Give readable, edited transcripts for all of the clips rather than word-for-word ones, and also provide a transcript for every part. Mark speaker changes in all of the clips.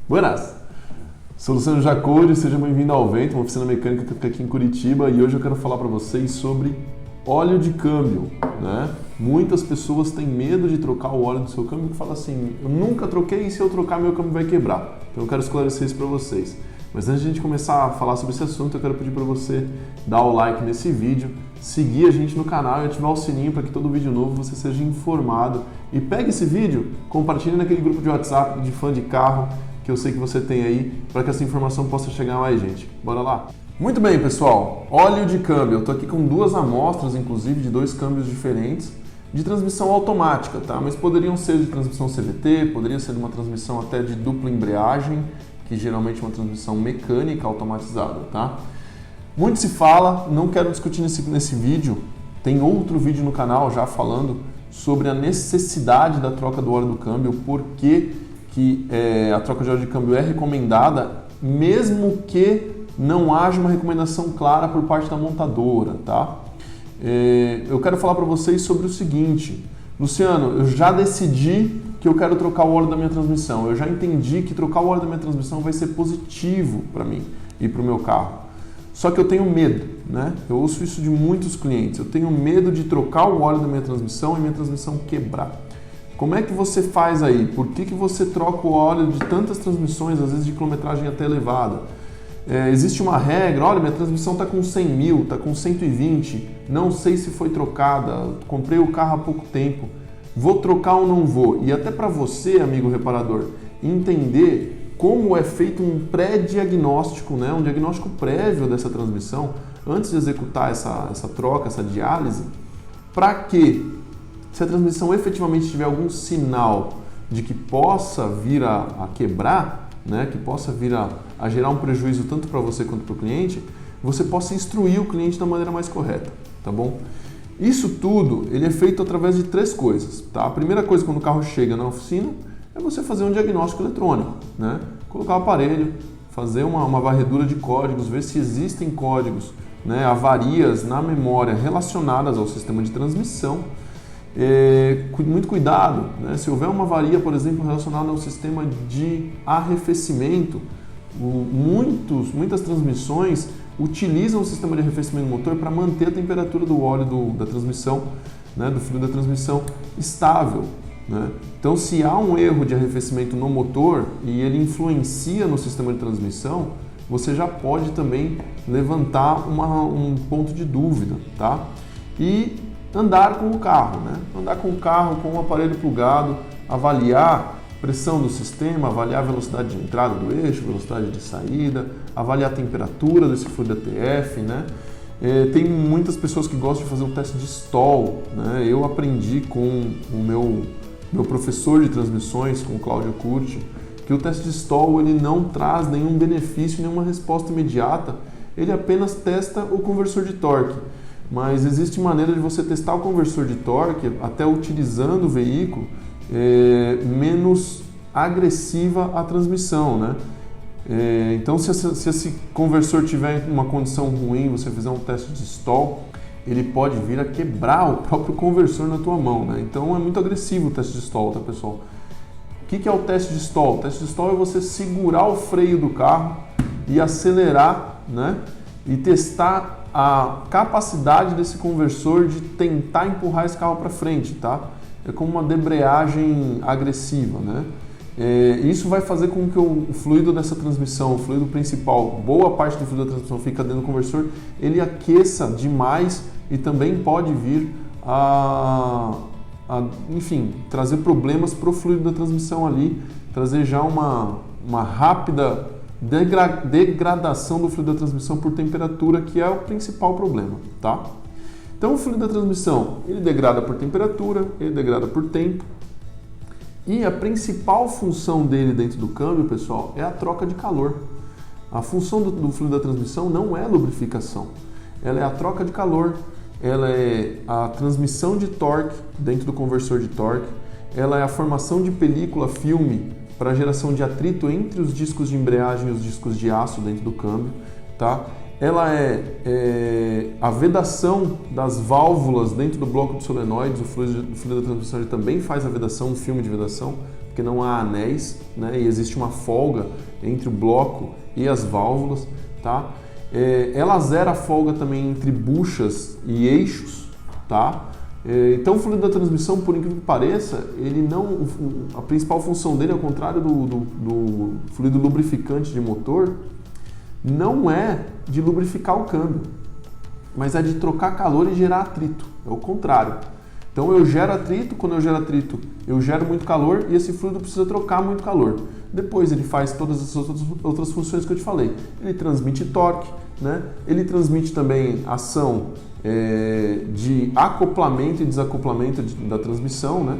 Speaker 1: Buenas! Sou Luciano Jacode, seja bem-vindo ao Vento, uma oficina mecânica que fica aqui em Curitiba, e hoje eu quero falar para vocês sobre óleo de câmbio, né? Muitas pessoas têm medo de trocar o óleo do seu câmbio e falam assim, eu nunca troquei e se eu trocar meu câmbio vai quebrar. Então eu quero esclarecer isso para vocês. Mas antes de a gente começar a falar sobre esse assunto, eu quero pedir para você dar o like nesse vídeo, seguir a gente no canal e ativar o sininho para que todo vídeo novo você seja informado. E pegue esse vídeo, compartilhe naquele grupo de WhatsApp de fã de carro que eu sei que você tem aí, para que essa informação possa chegar a mais gente. Bora lá? Muito bem, pessoal. Óleo de câmbio. Eu estou aqui com duas amostras, inclusive, de dois câmbios diferentes de transmissão automática, tá? Mas poderiam ser de transmissão CVT, poderia ser de uma transmissão até de dupla embreagem, que geralmente é uma transmissão mecânica automatizada, tá? Muito se fala, não quero discutir nesse vídeo, tem outro vídeo no canal já falando sobre a necessidade da troca do óleo do câmbio, porque a troca de óleo de câmbio é recomendada, mesmo que não haja uma recomendação clara por parte da montadora, tá? Eu quero falar para vocês sobre o seguinte, Luciano, eu já decidi que eu quero trocar o óleo da minha transmissão, eu já entendi que trocar o óleo da minha transmissão vai ser positivo para mim e para o meu carro. Só que eu tenho medo, né? Eu ouço isso de muitos clientes, eu tenho medo de trocar o óleo da minha transmissão e minha transmissão quebrar. Como é que você faz aí? Por que você troca o óleo de tantas transmissões, às vezes de quilometragem até elevada? Existe uma regra, olha, minha transmissão está com 100 mil, está com 120, não sei se foi trocada, comprei o carro há pouco tempo, vou trocar ou não vou? E até para você, amigo reparador, entender como é feito um pré-diagnóstico, né? Um diagnóstico prévio dessa transmissão, antes de executar essa troca, essa diálise, para que, se a transmissão efetivamente tiver algum sinal de que possa vir a quebrar, né, que possa vir a gerar um prejuízo tanto para você quanto para o cliente, você possa instruir o cliente da maneira mais correta, tá bom? Isso tudo ele é feito através de três coisas, tá? A primeira coisa quando o carro chega na oficina é você fazer um diagnóstico eletrônico, né? Colocar o aparelho, fazer uma varredura de códigos, ver se existem códigos, né, avarias na memória relacionadas ao sistema de transmissão. Muito cuidado, né? Se houver uma avaria, por exemplo, relacionada ao sistema de arrefecimento, muitas transmissões utilizam o sistema de arrefecimento do motor para manter a temperatura do óleo da transmissão, né, do fluido da transmissão estável, né? Então, se há um erro de arrefecimento no motor e ele influencia no sistema de transmissão, você já pode também levantar um ponto de dúvida, tá? E andar com o carro, né? Andar com o carro com o aparelho plugado, avaliar a pressão do sistema, avaliar a velocidade de entrada do eixo, velocidade de saída, avaliar a temperatura desse fluido ATF, né? Tem muitas pessoas que gostam de fazer o teste de stall, né? Eu aprendi com o meu professor de transmissões, com o Cláudio Curti, que o teste de stall ele não traz nenhum benefício, nenhuma resposta imediata, ele apenas testa o conversor de torque. Mas existe maneira de você testar o conversor de torque, até utilizando o veículo, menos agressiva a transmissão, né? Então, se esse conversor tiver uma condição ruim, você fizer um teste de stall, ele pode vir a quebrar o próprio conversor na tua mão, né? Então, é muito agressivo o teste de stall, tá, pessoal? O que é o teste de stall? O teste de stall é você segurar o freio do carro e acelerar, né? E testar a capacidade desse conversor de tentar empurrar esse carro para frente, tá? É como uma debreagem agressiva, né? Isso vai fazer com que o fluido dessa transmissão, o fluido principal, boa parte do fluido da transmissão fica dentro do conversor, ele aqueça demais e também pode vir enfim, trazer problemas para o fluido da transmissão ali, trazer já uma rápida degradação do fluido da transmissão por temperatura, que é o principal problema, tá? Então o fluido da transmissão, ele degrada por temperatura, ele degrada por tempo, e a principal função dele dentro do câmbio, pessoal, é a troca de calor. A função do fluido da transmissão não é lubrificação, ela é a troca de calor, ela é a transmissão de torque dentro do conversor de torque, ela é a formação de película, filme, para geração de atrito entre os discos de embreagem e os discos de aço dentro do câmbio, tá? Ela é a vedação das válvulas dentro do bloco de solenoides, o fluido da transmissão ele também faz a vedação, um filme de vedação, porque não há anéis, né? E existe uma folga entre o bloco e as válvulas, tá? Ela zera a folga também entre buchas e eixos, tá? Então o fluido da transmissão, por incrível que pareça, ele não, a principal função dele, ao contrário do fluido lubrificante de motor, não é de lubrificar o câmbio, mas é de trocar calor e gerar atrito, é o contrário. Então eu gero atrito, quando eu gero atrito eu gero muito calor e esse fluido precisa trocar muito calor. Depois ele faz todas as outras funções que eu te falei. Ele transmite torque, né? Ele transmite também ação de acoplamento e desacoplamento da transmissão, né?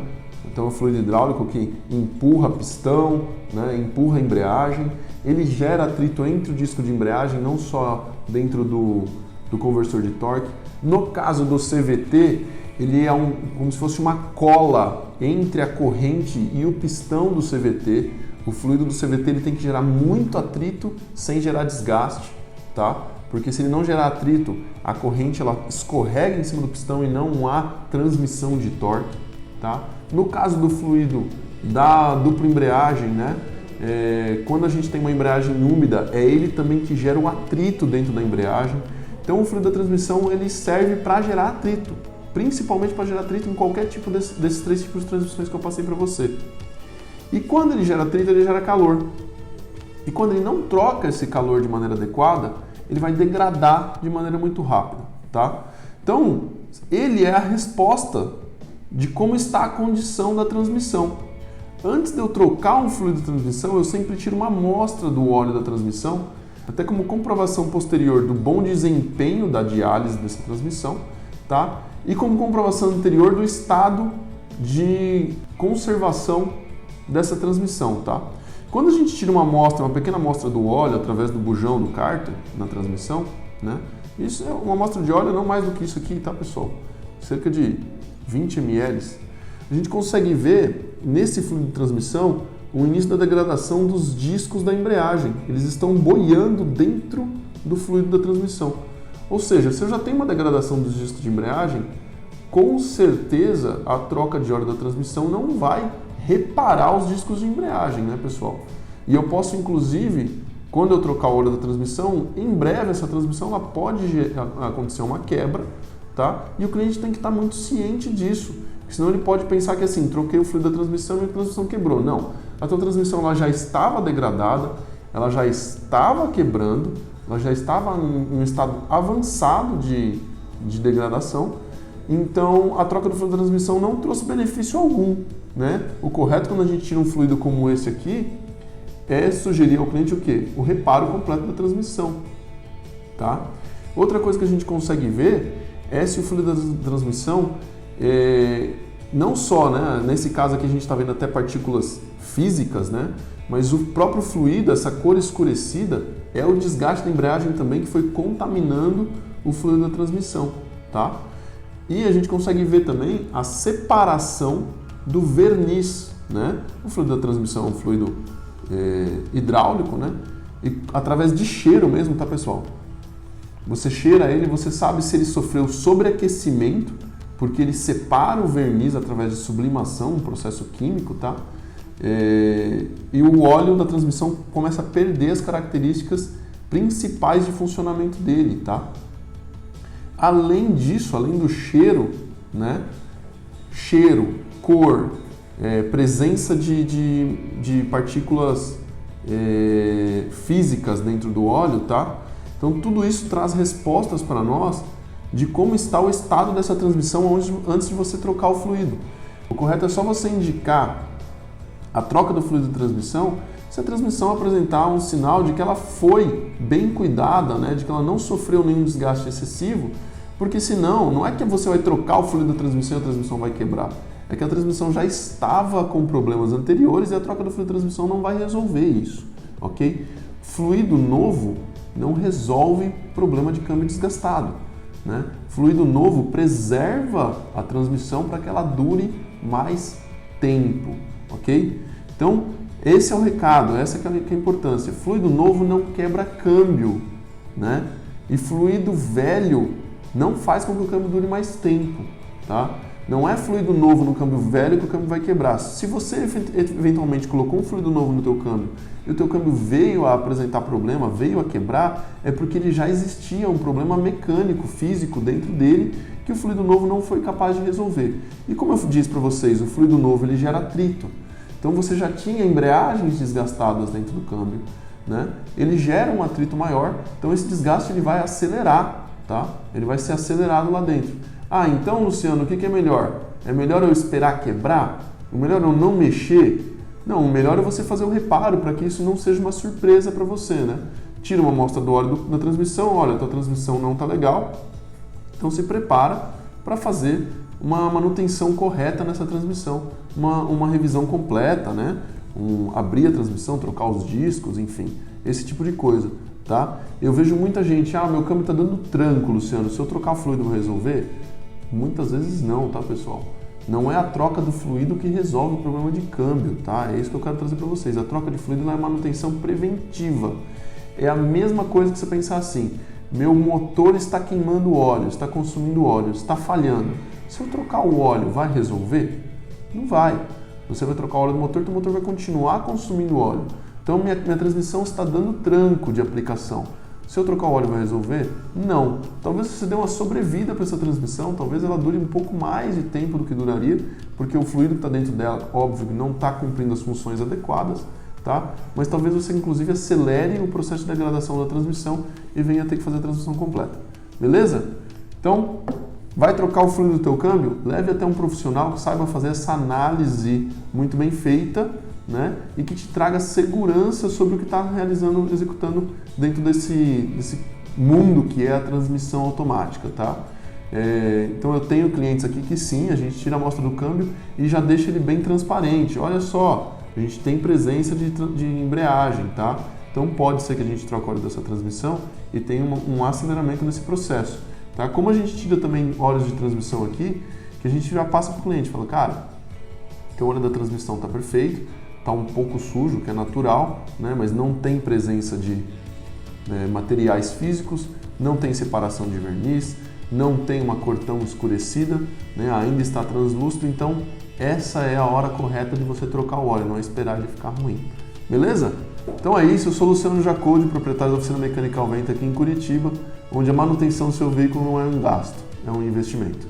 Speaker 1: Então é o fluido hidráulico que empurra pistão, né? Empurra a embreagem. Ele gera atrito entre o disco de embreagem, não só dentro do conversor de torque. No caso do CVT, ele é como se fosse uma cola entre a corrente e o pistão do CVT. O fluido do CVT ele tem que gerar muito atrito sem gerar desgaste, tá? Porque se ele não gerar atrito, a corrente ela escorrega em cima do pistão e não há transmissão de torque, tá? No caso do fluido da dupla embreagem, né? Quando a gente tem uma embreagem úmida, é ele também que gera o atrito dentro da embreagem. Então o fluido da transmissão ele serve para gerar atrito, principalmente para gerar atrito em qualquer tipo desses três tipos de transmissões que eu passei para você. E quando ele gera atrito, ele gera calor. E quando ele não troca esse calor de maneira adequada, ele vai degradar de maneira muito rápida, tá? Então, ele é a resposta de como está a condição da transmissão. Antes de eu trocar um fluido de transmissão, eu sempre tiro uma amostra do óleo da transmissão, até como comprovação posterior do bom desempenho da diálise dessa transmissão, tá? E como comprovação anterior do estado de conservação dessa transmissão, tá? Quando a gente tira uma pequena amostra do óleo através do bujão do cárter na transmissão, né? Isso é uma amostra de óleo, não mais do que isso aqui, tá, pessoal? Cerca de 20 ml. A gente consegue ver nesse fluido de transmissão o início da degradação dos discos da embreagem. Eles estão boiando dentro do fluido da transmissão. Ou seja, se eu já tenho uma degradação dos discos de embreagem, com certeza a troca de óleo da transmissão não vai reparar os discos de embreagem, né, pessoal? E eu posso, inclusive, quando eu trocar o óleo da transmissão, em breve essa transmissão ela pode acontecer uma quebra, tá? E o cliente tem que estar muito ciente disso, senão ele pode pensar que assim, troquei o fluido da transmissão e a transmissão quebrou. Não, a tua transmissão ela já estava degradada, ela já estava quebrando, ela já estava em um estado avançado de degradação, então a troca do fluido da transmissão não trouxe benefício algum, né? O correto quando a gente tira um fluido como esse aqui é sugerir ao cliente o quê? O reparo completo da transmissão, tá? Outra coisa que a gente consegue ver é se o fluido da transmissão, não só, né? Nesse caso aqui a gente está vendo até partículas físicas, né? Mas o próprio fluido, essa cor escurecida, é o desgaste da embreagem também que foi contaminando o fluido da transmissão, tá? E a gente consegue ver também a separação do verniz, né? O fluido da transmissão é um fluido hidráulico, né? E através de cheiro mesmo, tá, pessoal? Você cheira ele, você sabe se ele sofreu sobreaquecimento, porque ele separa o verniz através de sublimação, um processo químico, tá? E o óleo da transmissão começa a perder as características principais de funcionamento dele, tá? Além disso, além do cheiro, né? Cheiro, cor, presença de partículas físicas dentro do óleo, tá? Então tudo isso traz respostas para nós de como está o estado dessa transmissão antes de você trocar o fluido. O correto é só você indicar a troca do fluido de transmissão se a transmissão apresentar um sinal de que ela foi bem cuidada, né, de que ela não sofreu nenhum desgaste excessivo, porque senão, não é que você vai trocar o fluido da transmissão e a transmissão vai quebrar, é que a transmissão já estava com problemas anteriores e a troca do fluido de transmissão não vai resolver isso, ok? Fluido novo não resolve problema de câmbio desgastado, né? Fluido novo preserva a transmissão para que ela dure mais tempo, ok? Então, esse é o recado, essa que é a importância. Fluido novo não quebra câmbio, né? E fluido velho não faz com que o câmbio dure mais tempo, tá? Não é fluido novo no câmbio velho que o câmbio vai quebrar. Se você eventualmente colocou um fluido novo no teu câmbio e o teu câmbio veio a apresentar problema, veio a quebrar, é porque ele já existia um problema mecânico, físico dentro dele que o fluido novo não foi capaz de resolver. E como eu disse para vocês, o fluido novo ele gera atrito. Então você já tinha embreagens desgastadas dentro do câmbio, né? Ele gera um atrito maior, então esse desgaste ele vai acelerar, tá? Ele vai ser acelerado lá dentro. Ah, então, Luciano, o que é melhor? É melhor eu esperar quebrar? O melhor é eu não mexer? Não, o melhor é você fazer o reparo para que isso não seja uma surpresa para você, né? Tira uma amostra do óleo da transmissão, olha, a tua transmissão não está legal, então se prepara para fazer uma manutenção correta nessa transmissão, uma revisão completa, né? Abrir a transmissão, trocar os discos, enfim, esse tipo de coisa, tá? Eu vejo muita gente, meu câmbio está dando tranco, Luciano, se eu trocar o fluido vai resolver? Muitas vezes não, tá, pessoal? Não é a troca do fluido que resolve o problema de câmbio, tá? É isso que eu quero trazer para vocês. A troca de fluido é manutenção preventiva. É a mesma coisa que você pensar assim, meu motor está queimando óleo, está consumindo óleo, está falhando. Se eu trocar o óleo, vai resolver? Não vai. Você vai trocar o óleo do motor, o motor vai continuar consumindo óleo. Então, minha transmissão está dando tranco de aplicação. Se eu trocar o óleo, vai resolver? Não. Talvez você dê uma sobrevida para essa transmissão, talvez ela dure um pouco mais de tempo do que duraria, porque o fluido que está dentro dela, óbvio, não está cumprindo as funções adequadas, tá? Mas talvez você, inclusive, acelere o processo de degradação da transmissão e venha a ter que fazer a transmissão completa. Beleza? Então, vai trocar o fluido do teu câmbio? Leve até um profissional que saiba fazer essa análise muito bem feita, né? E que te traga segurança sobre o que está realizando, executando dentro desse mundo que é a transmissão automática, tá? Então eu tenho clientes aqui que sim, a gente tira a amostra do câmbio e já deixa ele bem transparente. Olha só, a gente tem presença de embreagem, tá? Então pode ser que a gente troque o óleo dessa transmissão e tenha um aceleramento nesse processo, tá? Como a gente tira também óleos de transmissão aqui, que a gente já passa para o cliente, fala, cara, teu óleo da transmissão está perfeito, está um pouco sujo, que é natural, né? Mas não tem presença de materiais físicos, não tem separação de verniz, não tem uma cor tão escurecida, né? Ainda está translúcido, então essa é a hora correta de você trocar o óleo, não é esperar ele ficar ruim. Beleza? Então é isso, eu sou Luciano Jacode, proprietário da Oficina Mecânica ao Vento aqui em Curitiba, onde a manutenção do seu veículo não é um gasto, é um investimento.